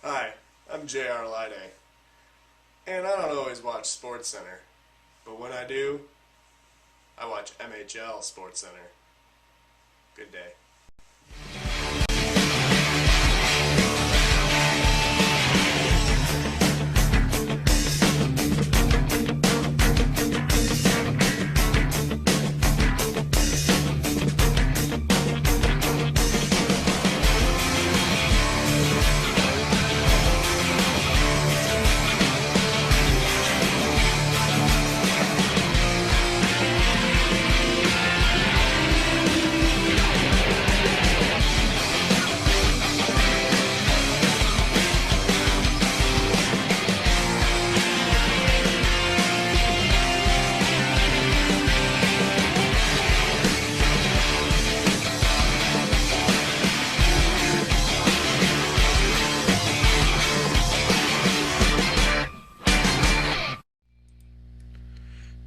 Hi, I'm J.R. Lyday, and I don't always watch SportsCenter, but when I do, I watch MHL SportsCenter. Good day.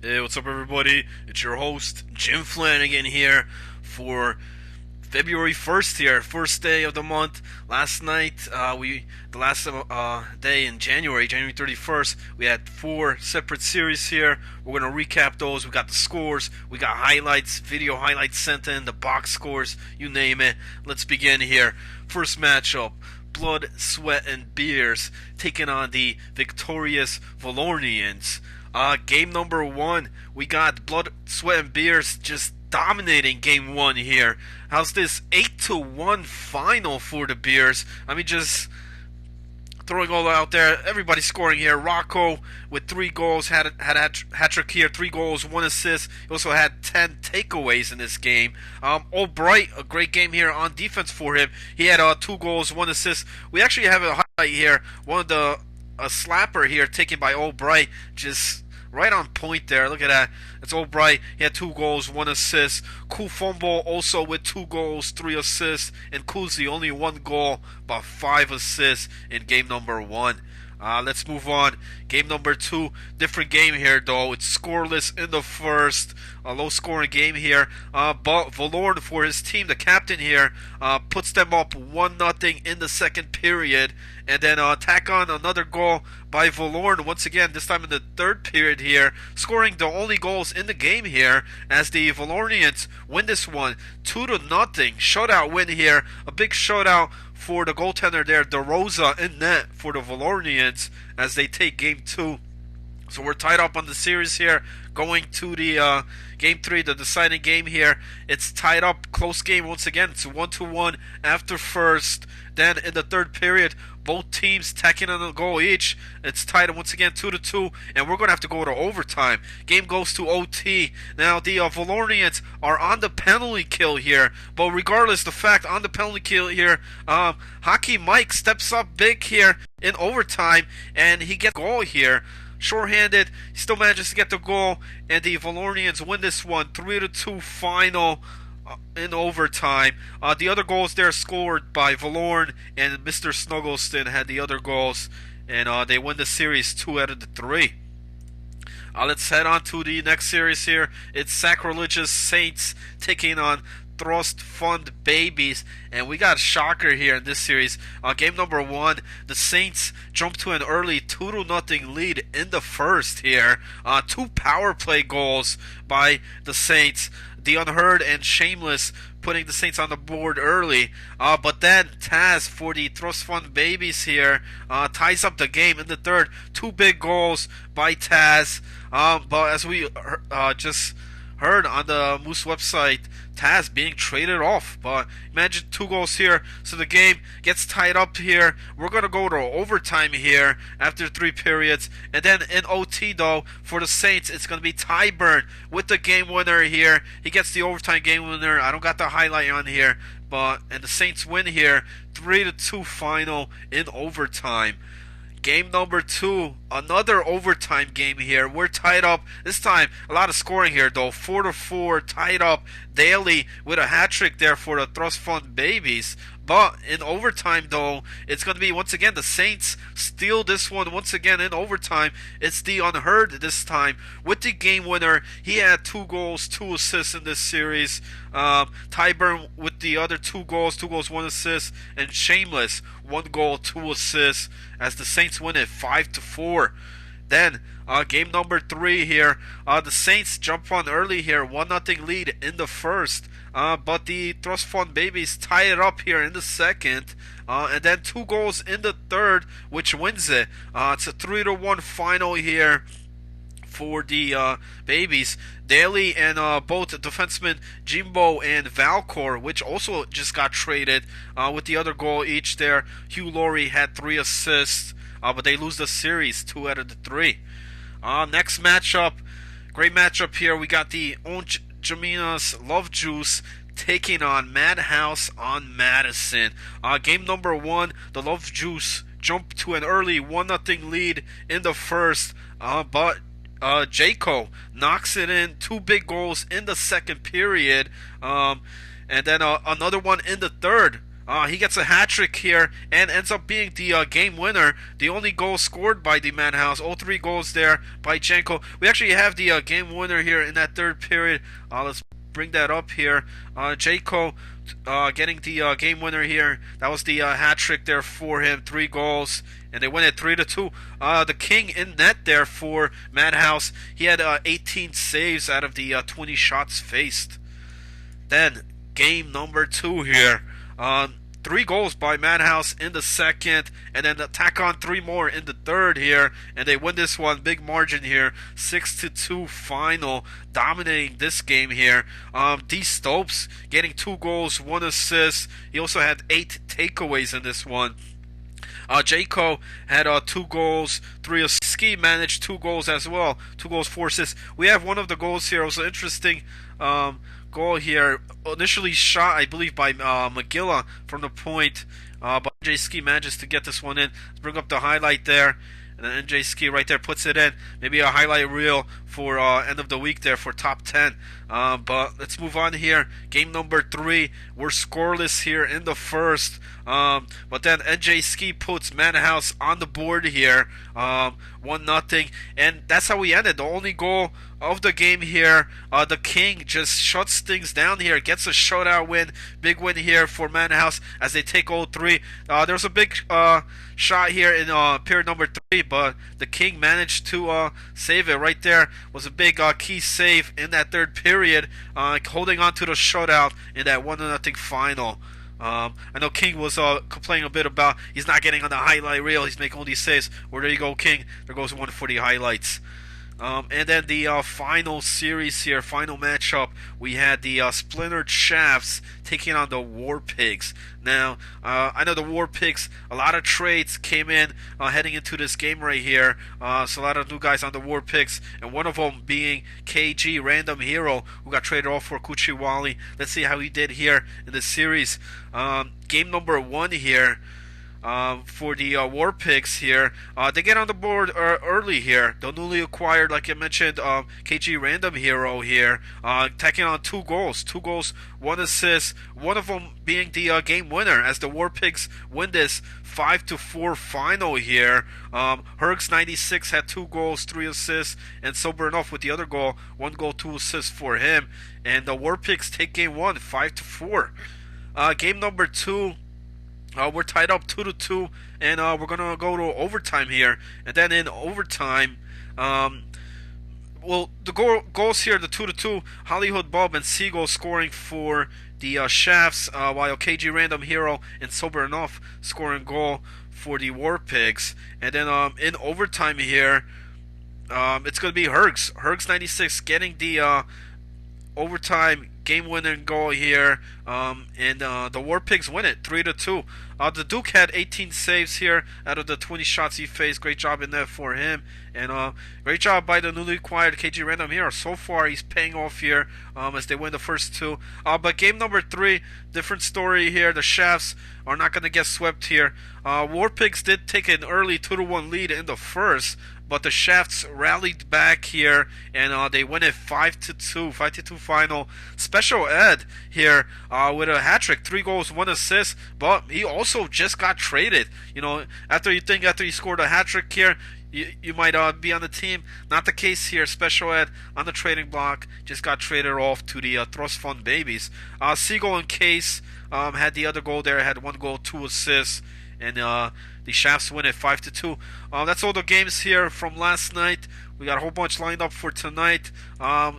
Hey, what's up, everybody? It's your host, Jim Flanagan, here for February 1st here, first day of the month. Last night, the last day in January 31st, we had 4 separate series here. We're going to recap those. We got the scores, we got highlights, video highlights sent in, the box scores, you name it. Let's begin here. First matchup. Blood, Sweat, and Beers taking on the victorious Valornians. Game number 1, we got Blood, Sweat, and Beers just dominating game 1 here. How's this 8-1 final for the Beers? I mean, just throwing all out there. Everybody scoring here. Rocco with 3 goals, had a hat-trick here, 3 goals, 1 assist. He also had 10 takeaways in this game. Albright, a great game here on defense for him. He had 2 goals, 1 assist. We actually have a highlight here. A slapper here taken by Albright, just right on point there. Look at that. It's Albright. He had 2 goals, 1 assist. Cool Fumble also with 2 goals, 3 assists. And Kuzi only 1 goal, but 5 assists in game number 1. Let's move on. Game number 2, different game here though. It's scoreless in the first. A low scoring game here. But Valorn, for his team, the captain here, puts them up 1-0 in the second period. And then tack on another goal by Valorn once again, this time in the third period here, scoring the only goals in the game here as the Valornians win this one 2-0. Shutout win here. A big shutout for the goaltender there, DeRosa, in net for the Valornians as they take game 2. So we're tied up on the series here, going to the game 3, the deciding game here. It's tied up, close game once again. It's 1-1 after first. Then in the third period, both teams tacking on a goal each. It's tied once again 2-2, and we're going to have to go to overtime. Game goes to OT. Now the Valornians are on the penalty kill here, but regardless the fact, on the penalty kill here, Hockey Mike steps up big here in overtime, and he gets a goal here. Shorthanded, he still manages to get the goal, and the Valornians win this one 3-2 final in overtime. The other goals there scored by Valorn, and Mr. Snuggleston had the other goals, and they win the series 2 out of the 3. Let's head on to the next series here. It's Sacrilegious Saints taking on Thrust Fund Babies, and we got a shocker here in this series. Game number 1, the Saints jumped to an early 2-0 lead in the first here. 2 power play goals by the Saints. The Unheard and Shameless putting the Saints on the board early. But then Taz for the Thrust Fund Babies here ties up the game in the third. 2 big goals by Taz. But as we just heard on the Moose website, Taz being traded off. But imagine 2 goals here, so the game gets tied up here. We're going to go to overtime here after 3 periods, and then in OT though, for the Saints, it's going to be Tyburn with the game winner here. He gets the overtime game winner. I don't got the highlight on here, and the Saints win here 3-2 final in overtime. Game number 2, another overtime game here. We're tied up. This time, a lot of scoring here, though. 4-4, tied up. Daly with a hat trick there for the Thrust Fund Babies. But in overtime, though, it's going to be once again the Saints steal this one once again in overtime. It's the unheard this time with the game winner. He had 2 goals, 2 assists in this series. Tyburn with the other 2 goals, 1 assist, and Shameless 1 goal, 2 assists as the Saints win it 5-4. Then game number 3 here. The Saints jump on early here, 1-0 lead in the first. But the Thrust Fund Babies tie it up here in the second. And then 2 goals in the third, which wins it. It's a 3-1 final here for the Babies. Daly and both defensemen Jimbo and Valcor, which also just got traded with the other goal each there. Hugh Laurie had 3 assists. But they lose the series 2 out of the 3. Next matchup, great matchup here. We got the Orange Jaminas Love Juice taking on Madhouse on Madison. Game number 1, the Love Juice jumped to an early 1-0 lead in the first, but Jayco knocks it in, 2 big goals in the second period, and then another one in the third. He gets a hat trick here and ends up being the game winner. The only goal scored by the Madhouse. All 3 goals there by Janko. We actually have the game winner here in that third period. Let's bring that up here. Janko getting the game winner here. That was the hat trick there for him. 3 goals. And they win it 3-2. The King in net there for Madhouse. He had 18 saves out of the 20 shots faced. Then game number 2 here. 3 goals by Madhouse in the second, and then tack on 3 more in the third here, and they win this one, big margin here, 6-2 final, dominating this game here. D. Stopes getting 2 goals, 1 assist. He also had 8 takeaways in this one. Jayco had 2 goals, 3 assists. Ski managed 2 goals as well, 2 goals, 4 assists. We have one of the goals here. It was an interesting goal here, initially shot, I believe, by McGilla from the point, but NJ Ski manages to get this one in. Let's bring up the highlight there, and then NJ Ski right there puts it in. Maybe a highlight reel for end of the week there for top 10. But let's move on here. Game number 3, we're scoreless here in the first, but then NJ Ski puts Madhouse on the board here, 1-0, and that's how we ended. The only goal of the game here, the King just shuts things down here, gets a shutout win, big win here for Madhouse as they take all 3. There was a big shot here in period number 3, but the King managed to save it right there. Was a big key save in that third period, holding on to the shutout in that 1-0 final. I know King was complaining a bit about he's not getting on the highlight reel, he's making all these saves. Well, there you go, King. There goes one for the highlights. And then the final series here, final matchup, we had the Splintered Shafts taking on the War Pigs. Now, I know the War Pigs, a lot of trades came in heading into this game right here. So a lot of new guys on the War Pigs, and one of them being KG, Random Hero, who got traded off for Kuchiwali. Let's see how he did here in this series. Game number 1 here. For the War Pigs here, they get on the board early here. The newly acquired, like I mentioned, KG Random Hero here, tacking on 2 goals, 1 assist, one of them being the game winner as the War Pigs win this 5-4 final here. Hergs 96 had 2 goals, 3 assists, and Sober Enough with the other goal, 1 goal, 2 assists for him. And the War Pigs take game 1, 5-4. Game number 2. We're tied up 2-2, and we're gonna go to overtime here. And then in overtime, well, the goals here, the 2-2, Hollywood Bob and Seagull scoring for the Shafts, while KG Random Hero and Sober Enough scoring goal for the War Pigs. And then in overtime here, it's gonna be Hergs 96 getting the overtime game-winning goal here, and the War Pigs win it 3-2. The Duke had 18 saves here out of the 20 shots he faced. Great job in there for him, and great job by the newly acquired KG Random Hero. So far, he's paying off here as they win the first 2. But game number 3, different story here. The Shafts are not going to get swept here. War Pigs did take an early 2-1 lead in the first, but the Shafts rallied back here, and they win it 5-2, 5-2 final. Special Ed here with a hat trick, 3 goals, 1 assist, but he also just got traded. After he scored a hat trick here, you might be on the team. Not the case here. Special Ed on the trading block just got traded off to the Thrust Fund Babies. Siegel and Case had the other goal there, had 1 goal, 2 assists, and the Shafts win it 5-2. That's all the games here from last night. We got a whole bunch lined up for tonight.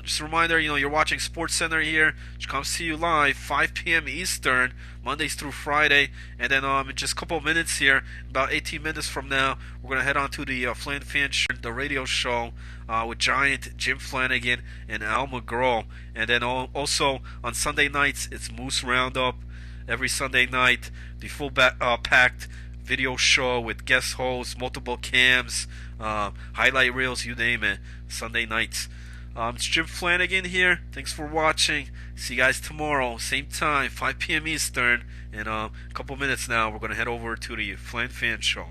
Just a reminder, you're watching SportsCenter here, which comes to you live 5 p.m. Eastern, Mondays through Friday. And then in just a couple of minutes here, about 18 minutes from now, we're going to head on to the Flan Fan Show, the radio show with Giant, Jim Flanagan, and Al McGraw. And then also on Sunday nights, it's Moose Roundup. Every Sunday night, the full packed video show with guest hosts, multiple cams, highlight reels, you name it, Sunday nights. It's Jim Flanagan here. Thanks for watching. See you guys tomorrow, same time, 5 p.m. Eastern. In a couple minutes now, we're going to head over to the Flan Fan Show.